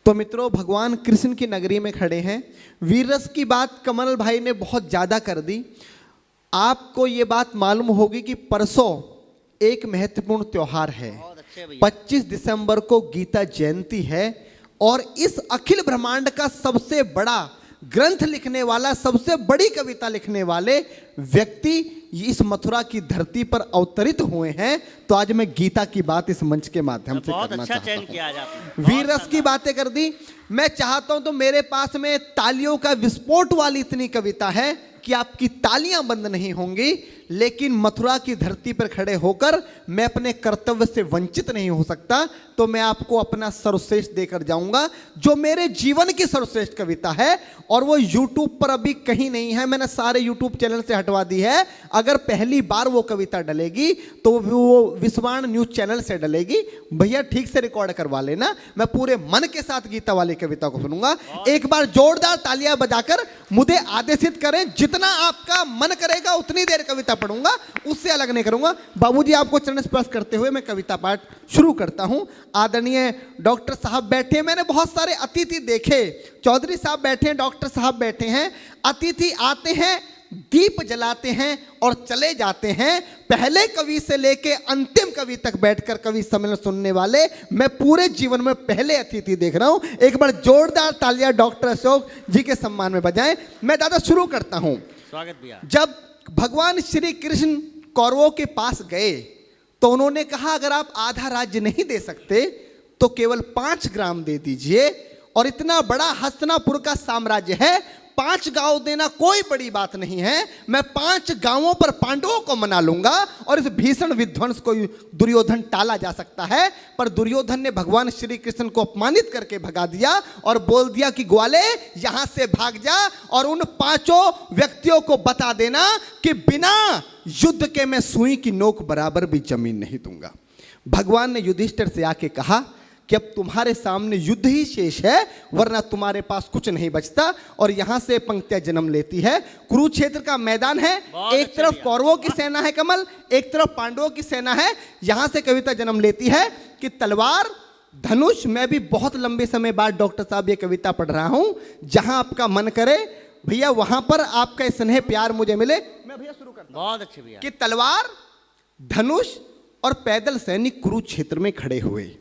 तो मित्रों, भगवान कृष्ण की नगरी में खड़े हैं। वीर रस की बात कमल भाई ने बहुत ज़्यादा कर दी। आपको ये बात मालूम होगी कि परसों एक महत्वपूर्ण त्योहार है। 25 दिसंबर को गीता जयंती है और इस अखिल ब्रह्मांड का सबसे बड़ा ग्रंथ लिखने वाला, सबसे बड़ी कविता लिखने वाले व्यक्ति इस मथुरा की धरती पर अवतरित हुए हैं। तो आज मैं गीता की बात इस मंच के माध्यम से करना चाहता हूं। वीर रस की बातें कर दी। मैं चाहता हूं तो मेरे पास में तालियों का विस्फोट वाली इतनी कविता है कि आपकी तालियां बंद नहीं होंगी, लेकिन मथुरा की धरती पर खड़े होकर मैं अपने कर्तव्य से वंचित नहीं हो सकता। तो मैं आपको अपना सर्वश्रेष्ठ देकर जाऊंगा, जो मेरे जीवन की सर्वश्रेष्ठ कविता है। और वो YouTube पर अभी कहीं नहीं है, मैंने सारे YouTube चैनल से हटवा दी है। अगर पहली बार वो कविता डलेगी तो वो विश्वान न्यूज चैनल से डलेगी। भैया ठीक से रिकॉर्ड करवा लेना, मैं पूरे मन के साथ गीता वाली कविता को सुनूंगा। एक बार जोरदार तालियां बजाकर मुझे आदेशित करें, जितना आपका मन करेगा उतनी देर कविता पढ़ूंगा, उससे अलग नहीं करूंगा। बाबूजी आपको चरण स्पर्श करते हुए मैं कविता पाठ शुरू करता हूं। आदरणीय डॉक्टर साहब बैठे हैं, मैंने बहुत सारे अतिथि देखे। चौधरी साहब बैठे हैं, डॉक्टर साहब बैठे हैं। अतिथि आते हैं, दीप जलाते हैं और चले जाते हैं। पहले कवि से लेके अंतिम कवि तक बैठकर कवि सम्मेलन सुनने वाले मैं पूरे जीवन में पहले अतिथि देख रहा हूं। एक बार जोरदार तालियां डॉक्टर अशोक जी के सम्मान में बजाएं। मैं दादा शुरू करता हूं। स्वागत भैया। जब भगवान श्री कृष्ण कौरवों के पास गए तो उन्होंने कहा, अगर आप आधा राज्य नहीं दे सकते तो केवल 5 ग्राम दे दीजिए। और इतना बड़ा हस्तिनापुर का साम्राज्य है, 5 गांव देना कोई बड़ी बात नहीं है। मैं 5 गांवों पर पांडवों को मना लूंगा और इस भीषण विध्वंस को दुर्योधन टाला जा सकता है। पर दुर्योधन ने भगवान श्री कृष्ण को अपमानित करके भगा दिया और बोल दिया कि ग्वाले यहां से भाग जा और उन 5 व्यक्तियों को बता देना कि बिना युद्ध के मैं सुई की नोक बराबर भी जमीन नहीं दूंगा। भगवान ने युधिष्ठिर से आके कहा कि अब तुम्हारे सामने युद्ध ही शेष है, वरना तुम्हारे पास कुछ नहीं बचता। और यहां से पंक्तियां जन्म लेती है। कुरुक्षेत्र का मैदान है, एक तरफ कौरवों की सेना है कमल, एक तरफ पांडवों की सेना है। यहां से कविता जन्म लेती है कि तलवार धनुष। मैं भी बहुत लंबे समय बाद डॉक्टर साहब ये कविता पढ़ रहा हूं। जहां आपका मन करे भैया वहां पर आपका स्नेह प्यार मुझे मिले। मैं भैया शुरू करता हूं। बहुत अच्छे भैया। कि तलवार धनुष और पैदल सैनिक कुरुक्षेत्र में खड़े हुए।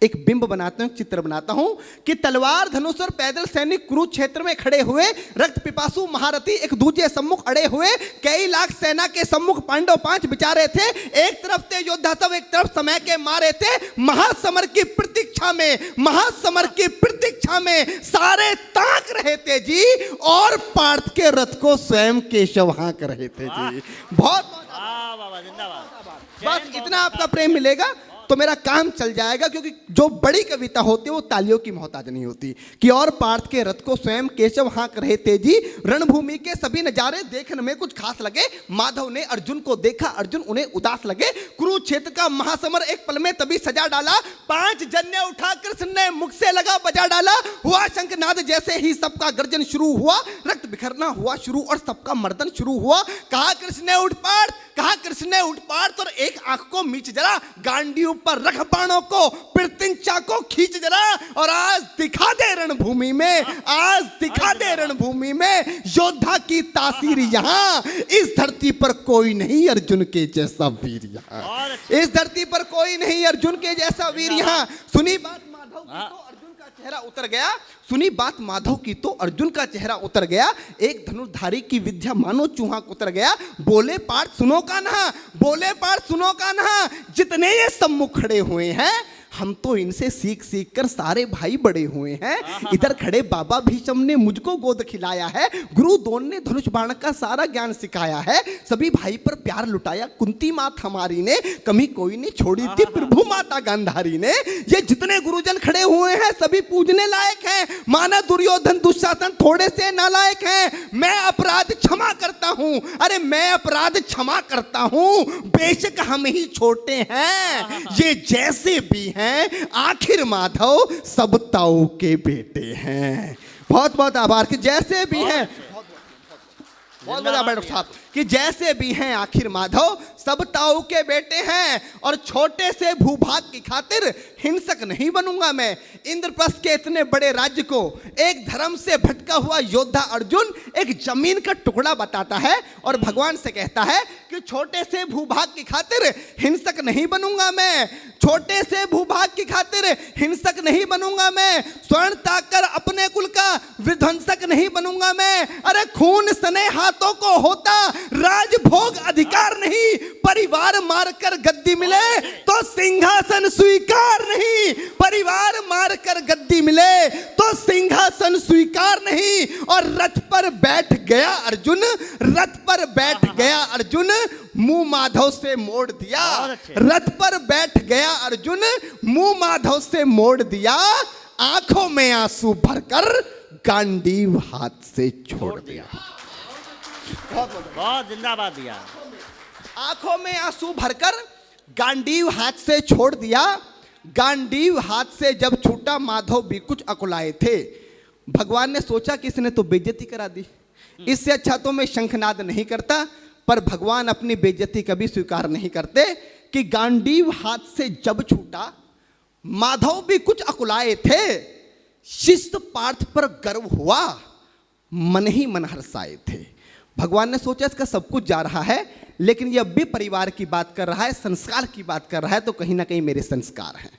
एक बिंब बनाता हूं, चित्र बनाता हूं कि तलवार धनुष और पैदल सैनिक कुरुक्षेत्र में खड़े हुए, रक्त पिपासु महारथी एक दूसरे सम्मुख अड़े हुए। कई लाख सेना के सम्मुख पांडव 5 बिचारे थे। एक तरफ थे योद्धा सब, एक तरफ समय के मारे थे। महासमर की प्रतीक्षा में, महासमर की प्रतीक्षा में सारे ताक रहे थे जी। और पार्थ के रथ को स्वयं केशव हाँक रहे थे जी। बहुत बस इतना आपका प्रेम मिलेगा तो मेरा काम चल जाएगा, क्योंकि जो बड़ी कविता होती है वो तालियों की मोहताज नहीं होती। कि और पार्थ के रथ को स्वयं केशव हाँक रहे थे जी। रणभूमि के सभी नजारे देखने में कुछ खास लगे। माधव ने अर्जुन को देखा, अर्जुन उन्हें उदास लगे। कुरुक्षेत्र का महासमर एक पल में तभी सजा डाला। 5 जन्य उठा कृष्ण ने मुख से लगा बजा डाला। हुआ शंखनाद जैसे ही सबका गर्जन शुरू हुआ। रक्त बिखरना हुआ शुरू और सबका मर्दन शुरू हुआ। कहा कृष्ण ने उठ पार्थ, कहा कृष्ण ने उठ पार्थ और एक आंख को मीच जरा, गांडी पर रख बाणों को, पिरतिंचा को खींच जरा। और आज दिखा दे रणभूमि में, आज दिखा दे रणभूमि में योद्धा की तासीर। यहाँ इस धरती पर कोई नहीं अर्जुन के जैसा वीर। यहाँ इस धरती पर कोई नहीं अर्जुन के जैसा वीर। यहाँ सुनी बात माधव की तो अर्जुन का चेहरा उतर गया। सुनी बात माधव की तो अर्जुन का चेहरा उतर गया। एक धनुर्धारी की विद्या मानो चूहा उतर गया। बोले पार्थ सुनो का ना, बोले पार्थ सुनो का ना, जितने ये सम्मुख खड़े हुए हैं हम तो इनसे सीख सीख कर सारे भाई बड़े हुए हैं। इधर खड़े बाबा भीष्म ने मुझको गोद खिलाया है। गुरु द्रोण ने धनुष बाण का सारा ज्ञान सिखाया है। सभी भाई पर प्यार लुटाया कुंती मात हमारी ने, कमी कोई नहीं छोड़ी थी प्रभु माता गांधारी ने। ये जितने गुरुजन खड़े हुए हैं सभी पूजने लायक हैं। माना दुर्योधन दुशासन थोड़े से नालायक हैं। मैं अपराध क्षमा करता हूं, अरे मैं अपराध क्षमा करता हूं। बेशक हम ही छोटे हैं, ये जैसे भी हैं आखिर माधव सब ताऊ के बेटे हैं। बहुत बहुत आभार कि जैसे भी हैं। बहुत बढ़िया डॉक्टर साहब कि जैसे भी हैं आखिर माधव सब ताऊ के बेटे हैं और छोटे से भूभाग की खातिर हिंसक नहीं बनूंगा मैं। इंद्रप्रस्थ के इतने बड़े राज्य को एक धर्म से भटका हुआ योद्धा अर्जुन एक जमीन का टुकड़ा बताता है और भगवान से कहता है कि छोटे से भूभाग की खातिर हिंसक नहीं बनूंगा मैं, छोटे से भूभाग की खातिर हिंसक नहीं बनूंगा मैं, स्वर्ण ताकर अपने कुल का विध्वंसक नहीं बनूंगा मैं। अरे खून सने हाथों को होता राजभोग अधिकार नहीं, परिवार मारकर गद्दी मिले तो सिंहासन स्वीकार नहीं, परिवार मारकर गद्दी मिले तो सिंहासन स्वीकार नहीं। और रथ पर बैठ गया अर्जुन, रथ पर बैठ गया अर्जुन, मुंह माधव से मोड़ दिया, रथ पर बैठ गया अर्जुन, मुंह माधव से मोड़ दिया, आंखों में आंसू भरकर गांडीव हाथ से छोड़ दिया। बहुत जिंदाबाद दिया। आंखों में आंसू भरकर गांडीव हाथ से छोड़ दिया। गांडीव हाथ से जब छूटा माधव भी कुछ अकुलाए थे। भगवान ने सोचा कि इसने तो बेइज्जती करा दी, इससे अच्छा तो मैं शंखनाद नहीं करता, पर भगवान अपनी बेइज्जती कभी स्वीकार नहीं करते कि गांडीव हाथ से जब छूटा माधव भी कुछ अकुलाए थे। शिष्ट पार्थ पर गर्व हुआ, मन ही मन हर्षाए थे। भगवान ने सोचा इसका सब कुछ जा रहा है, लेकिन यह भी परिवार की बात कर रहा है, संस्कार की बात कर रहा है, तो कहीं ना कहीं मेरे संस्कार हैं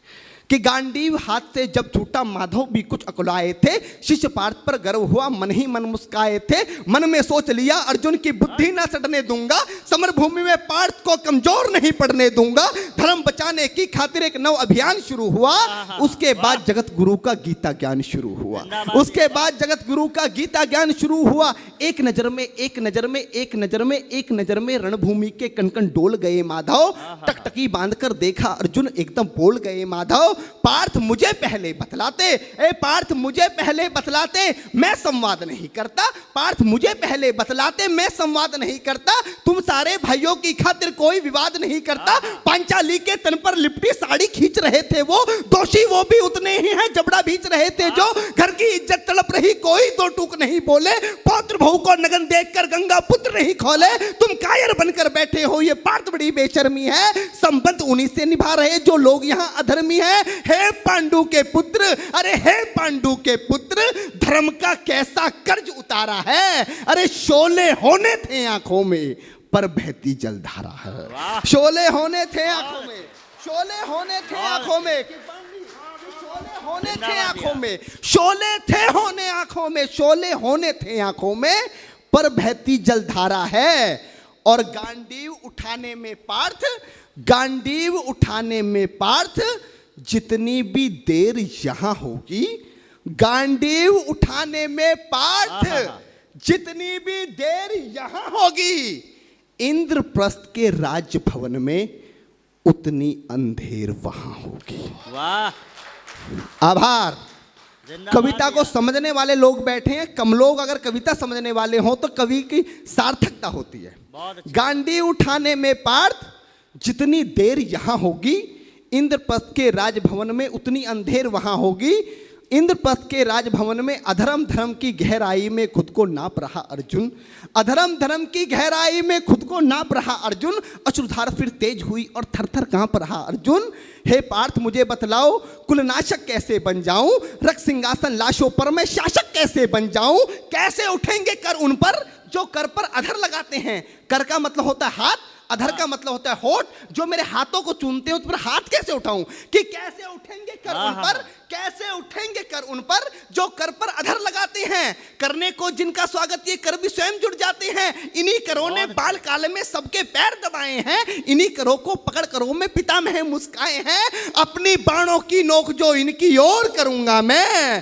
कि गांडीव हाथ से जब छूटा माधव भी कुछ अकुलाए थे। शिष्य पार्थ पर गर्व हुआ, मन ही मन मुस्काए थे। मन में सोच लिया अर्जुन की बुद्धि ना सड़ने दूंगा, समर भूमि में पार्थ को कमजोर नहीं पड़ने दूंगा। धर्म बचाने की खातिर एक नव अभियान शुरू हुआ। उसके बाद जगत गुरु का गीता ज्ञान शुरू हुआ, उसके बाद जगत गुरु का गीता ज्ञान शुरू हुआ। एक नजर में एक नजर में एक नजर में एक नजर में रणभूमि के कनकन डोल गए माधव। टकटकी बांधकर देखा अर्जुन, एकदम बोल गए माधव, पार्थ मुझे पहले बतलाते, ए पार्थ मुझे पहले बतलाते, मैं संवाद नहीं करता। पार्थ मुझे पहले बतलाते, मैं संवाद नहीं करता। तुम सारे भाइयों की खातिर कोई विवाद नहीं करता। पांचाली के तन पर लिपटी साड़ी खींच रहे थे वो, दोषी वो भी उतने ही हैं जबड़ा भींच रहे थे जो। घर की इज्जत तड़प रही, कोई दो टूक नहीं बोले। पौत्र बहू को नगन देखकर गंगा पुत्र नहीं खोले। तुम कायर बनकर बैठे हो, ये पार्थ बड़ी बेशर्मी है। संबंध उन्हीं से निभा रहे जो लोग यहाँ अधर्मी है। हे पांडु के पुत्र, अरे हे पांडु के पुत्र, धर्म का कैसा कर्ज उतारा है। अरे शोले होने थे आंखों में पर बहती जलधारा है। शोले होने थे आंखों में, शोले होने थे आंखों में, शोले होने थे आंखों में, शोले थे होने आंखों में, शोले होने थे आंखों में पर बहती जलधारा है। और गांडीव उठाने में पार्थ, गांडीव उठाने में पार्थ जितनी भी देर यहां होगी, गांडीव उठाने में पार्थ जितनी भी देर यहां होगी, इंद्रप्रस्थ के राजभवन में उतनी अंधेर वहां होगी। वाह, आभार। कविता को समझने वाले लोग बैठे हैं, कम लोग अगर कविता समझने वाले हों तो कवि की सार्थकता होती है। गांडीव उठाने में पार्थ जितनी देर यहां होगी, इंद्रप्रस्थ के राजभवन में उतनी अंधेर वहां होगी। इंद्रप्रस्थ के राजभवन में अधर्म धर्म की गहराई में खुद को नाप रहा अर्जुन, अधर्म धर्म की गहराई में खुद को नाप रहा अर्जुन। अश्रुधार फिर तेज हुई और थरथर कांप रहा अर्जुन। हे पार्थ मुझे बतलाओ, कुलनाशक कैसे बन जाऊं, रक्त सिंहासन लाशों पर मैं शासक कैसे बन जाऊं। कैसे उठेंगे कर उन पर जो कर पर अधर लगाते हैं। कर का मतलब होता है हाथ, अधर का मतलब होता है होठ। जो मेरे हाथों को चूमते हैं उस पर हाथ कैसे उठाऊं, कि कैसे उठेंगे कर उन पर, कैसे उठेंगे कर उन पर जो कर पर अधर लगाते हैं। करने को जिनका स्वागत ये कर भी स्वयं जुड़ जाते हैं। इन्हीं करों ने बाल काल में सबके पैर दबाए हैं, इन्हीं करों को पकड़ करों में पितामह मुस्काए हैं। अपनी बाणों की नोक जो इनकी ओर करूंगा मैं,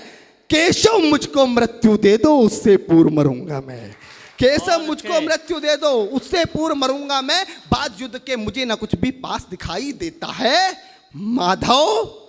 केशव मुझको मृत्यु दे दो उससे पूर्व मरूंगा मैं। केशव मुझको मृत्यु दे दो उससे पूर्व मरूंगा मैं। बाद युद्ध के मुझे ना कुछ भी पास दिखाई देता है। माधव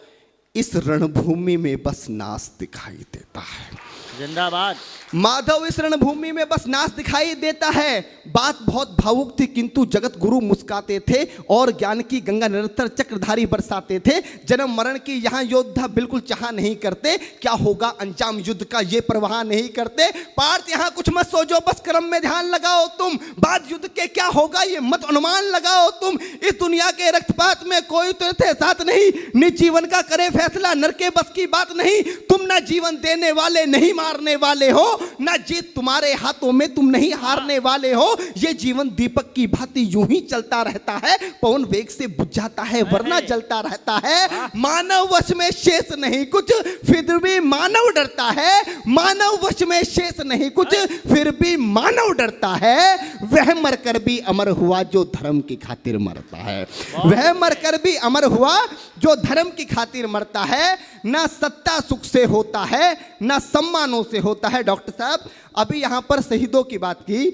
इस रणभूमि में बस नाश दिखाई देता है। जिंदाबाद। माधव इस रणभूमि में बस नाच दिखाई देता है। बात बहुत भावुक थी किंतु जगत गुरु मुस्काते थे और ज्ञान की गंगा निरंतर चक्रधारी बरसाते थे। जन्म मरण की यहाँ योद्धा बिल्कुल चाह नहीं करते, क्या होगा अंजाम युद्ध का ये परवाह नहीं करते। पार्थ यहाँ कुछ मत सोचो, बस कर्म में ध्यान लगाओ तुम, बाद युद्ध के क्या होगा ये मत अनुमान लगाओ तुम। इस दुनिया के रक्तपात में कोई तो थे साथ नहीं, निज जीवन का करे फैसला नर के बस की बात नहीं। तुम ना जीवन देने वाले नहीं मारने वाले हो, ना जीत तुम्हारे हाथों में तुम नहीं हारने वाले हो। ये जीवन दीपक की भांति यूं ही चलता रहता है, पवन वेग से बुझ जाता है वरना जलता रहता है। मानव वश में शेष नहीं कुछ फिर भी मानव डरता है, मानव वश में शेष नहीं कुछ फिर भी मानव डरता है। वह मरकर भी अमर हुआ जो धर्म की खातिर मरता है, वह मरकर भी अमर हुआ जो धर्म की खातिर मरता है। ना सत्ता सुख से होता है ना सम्मानों से होता है। डॉक्टर साहब अभी यहां पर शहीदों की बात की,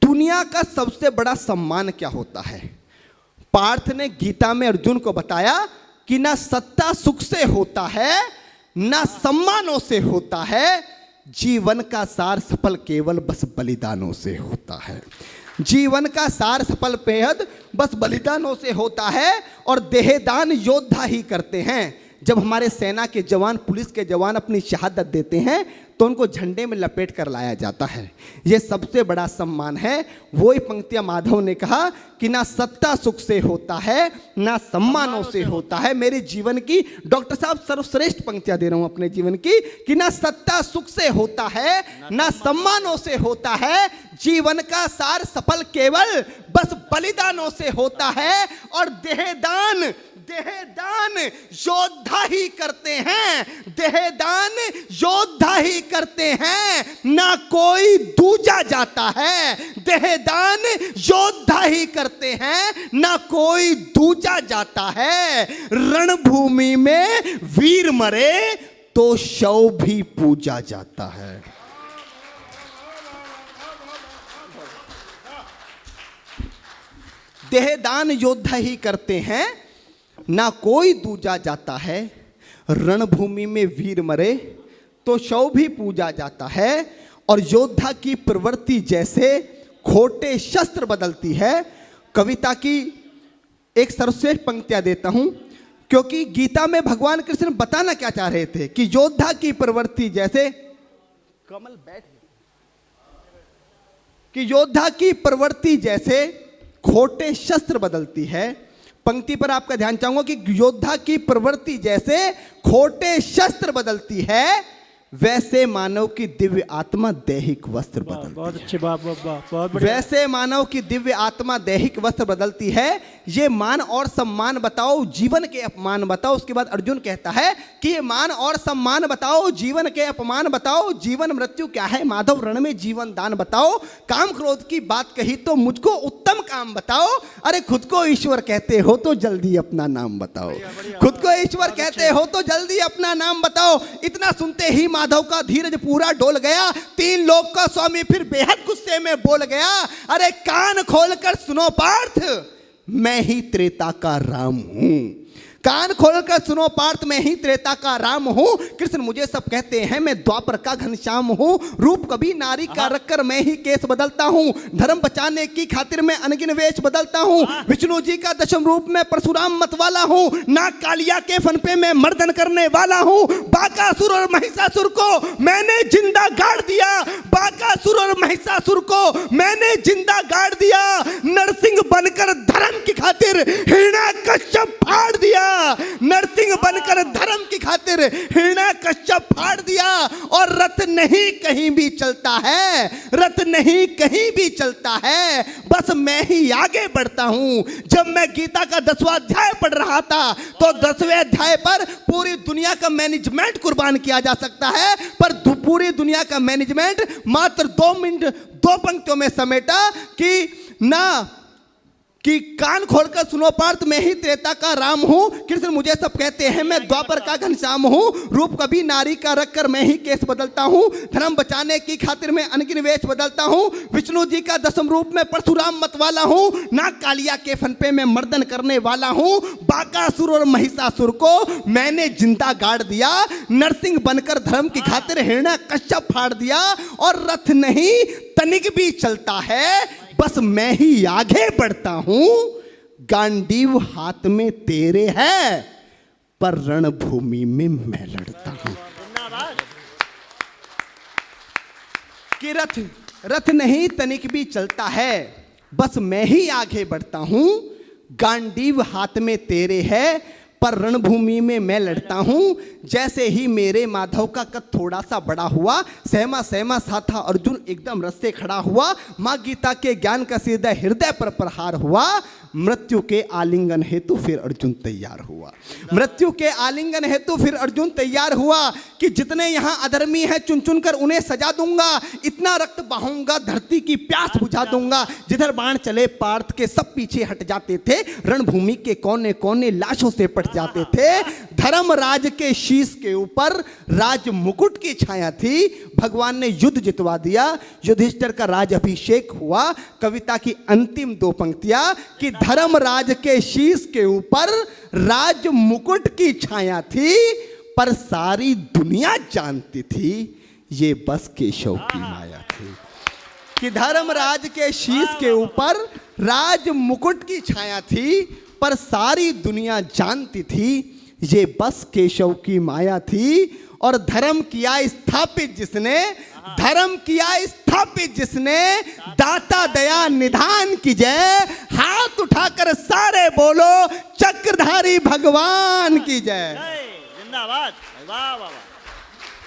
दुनिया का सबसे बड़ा सम्मान क्या होता है? पार्थ ने गीता में अर्जुन को बताया कि ना सत्ता सुख से होता है ना सम्मानों से होता है, जीवन का सार सफल केवल बस बलिदानों से होता है। जीवन का सार सफल बेहद बस बलिदानों से होता है और देहदान योद्धा ही करते हैं। जब हमारे सेना के जवान पुलिस के जवान अपनी शहादत देते हैं तो उनको झंडे में लपेट कर लाया जाता है, ये सबसे बड़ा सम्मान है। वही पंक्तियां माधव ने कहा कि ना सत्ता सुख से होता है ना सम्मानों से होता है। मेरे जीवन की डॉक्टर साहब सर्वश्रेष्ठ पंक्तियां दे रहा हूं अपने जीवन की कि ना सत्ता सुख से होता है ना सम्मानों से होता है, जीवन का सार सफल केवल बस बलिदानों से होता है। और देहदान योद्धा ही करते हैं, देहदान योद्धा ही करते हैं, ना कोई दूजा जाता है। देहदान योद्धा ही करते हैं ना कोई दूजा जाता है। रणभूमि में वीर मरे तो शव भी पूजा जाता है। देहदान योद्धा ही करते हैं ना कोई दूजा जाता है। रणभूमि में वीर मरे तो शव भी पूजा जाता है। और योद्धा की प्रवृत्ति जैसे खोटे शस्त्र बदलती है। कविता की एक सर्वश्रेष्ठ पंक्तियां देता हूं क्योंकि गीता में भगवान कृष्ण बताना क्या चाह रहे थे कि योद्धा की प्रवृत्ति जैसे कमल बैठ कि योद्धा की प्रवृत्ति जैसे खोटे शस्त्र बदलती है। पंक्ति पर आपका ध्यान चाहूंगा कि योद्धा की प्रवृत्ति जैसे खोटे शस्त्र बदलती है, वैसे मानव की दिव्य आत्मा दैहिक वस्त्र बदलती है। बहुत अच्छी बात, बहुत बढ़िया। वैसे मानव की दिव्य आत्मा दैहिक वस्त्र बदलती है। ये मान और सम्मान बताओ, जीवन के अपमान बताओ। उसके बाद अर्जुन कहता है कि ये मान और सम्मान बताओ, जीवन के अपमान बताओ। जीवन मृत्यु क्या है माधव, रण में जीवन दान बताओ। काम क्रोध की बात कही तो मुझको उत्तम काम बताओ। अरे खुद को ईश्वर कहते हो तो जल्दी अपना नाम बताओ, खुद को ईश्वर कहते हो तो जल्दी अपना नाम बताओ। इतना सुनते ही माधव का धीरज पूरा डोल गया। तीन लोक का स्वामी फिर बेहद गुस्से में बोल गया, अरे कान खोलकर सुनो पार्थ, मैं ही त्रेता का राम हूं। कान खोलकर सुनो पार्थ, मैं ही त्रेता का राम हूं। कृष्ण मुझे सब कहते हैं, मैं द्वापर का घनश्याम हूं। रूप कभी नारी का रखकर मैं ही केस बदलता हूं। धर्म बचाने की खातिर मैं अनगिन वेश बदलता हूं। विष्णु जी का दशम रूप में परशुराम मत वाला हूं। नाग कालिया के फन पे मैं मर्दन करने वाला हूं। बाकासुर और महिषासुर को मैंने जिंदा गाड़ दिया, बाकासुर और महिषासुर को मैंने जिंदा गाड़ दिया। नरसिंह बनकर धर्म की खातिर हिरण्यकश्यप फाड़ दिया, नरसिंह बनकर धर्म की खातिर हिरण्यकश्यप फाड़ दिया। और रथ नहीं कहीं भी चलता है, रथ नहीं कहीं भी चलता है, बस मैं ही आगे बढ़ता हूं। जब मैं गीता का 10वां अध्याय पढ़ रहा था तो 10वें अध्याय पर पूरी दुनिया का मैनेजमेंट कुर्बान किया जा सकता है, पर पूरी दुनिया का मैनेजमेंट मात्र 2 मिनट 2 पंक्तियों में समेटा कि ना कि कान खोलकर सुनो पार्थ, मैं ही त्रेता का राम हूँ, कृष्ण मुझे सब कहते हैं, मैं द्वापर का घनश्याम हूँ, रूप कभी नारी का रखकर मैं ही केस बदलता हूँ, धर्म बचाने की खातिर मैं अनगिन वेश बदलता हूँ, विष्णु जी का 10वें रूप में परशुराम मतवाला हूँ, नाग कालिया के फन पे मैं मर्दन करने वाला हूँ, बाकासुर और महिषासुर को मैंने जिंदा गाड़ दिया, नरसिंह बनकर धर्म की खातिर हिरण्यकश्यप फाड़ दिया, और रथ नहीं तनिक भी चलता है, बस मैं ही आगे बढ़ता हूं, गांडीव हाथ में तेरे है, पर रणभूमि में मैं लड़ता हूं। कि रथ नहीं तनिक भी चलता है, बस मैं ही आगे बढ़ता हूं, गांडीव हाथ में तेरे है, पर रणभूमि में मैं लड़ता हूं। जैसे ही मेरे माधव का कद थोड़ा सा बड़ा हुआ, सहमा सहमा सा था अर्जुन एकदम रस से खड़ा हुआ, माँ गीता के ज्ञान का सीधा हृदय पर प्रहार हुआ, मृत्यु के आलिंगन हेतु फिर अर्जुन तैयार हुआ, मृत्यु के आलिंगन हेतु फिर अर्जुन तैयार हुआ, कि जितने यहाँ अधर्मी हैं चुन चुन कर उन्हें सजा दूंगा, इतना रक्त बहाऊंगा धरती की प्यास बुझा दूंगा। जिधर बाण चले पार्थ के सब पीछे हट जाते थे, रणभूमि के कोने कोने लाशों से पट जाते थे, धर्मराज के शीश के ऊपर राज मुकुट की छाया थी, भगवान ने युद्ध जितवा दिया, युधिष्ठिर का राज अभिषेक हुआ। कविता की अंतिम 2 पंक्तियां, कि धर्मराज के शीश के ऊपर राज मुकुट की छाया थी, पर सारी दुनिया जानती थी ये बस केशव की माया थी। कि धर्मराज के शीश के ऊपर राज मुकुट की छाया थी, पर सारी दुनिया जानती थी ये बस केशव की माया थी। और धर्म किया स्थापित जिसने, धर्म किया स्थापित जिसने, दाता दया निधान की जय, हाथ उठाकर सारे बोलो चक्रधारी भगवान की जय। जिंदाबाद। वाह वाह।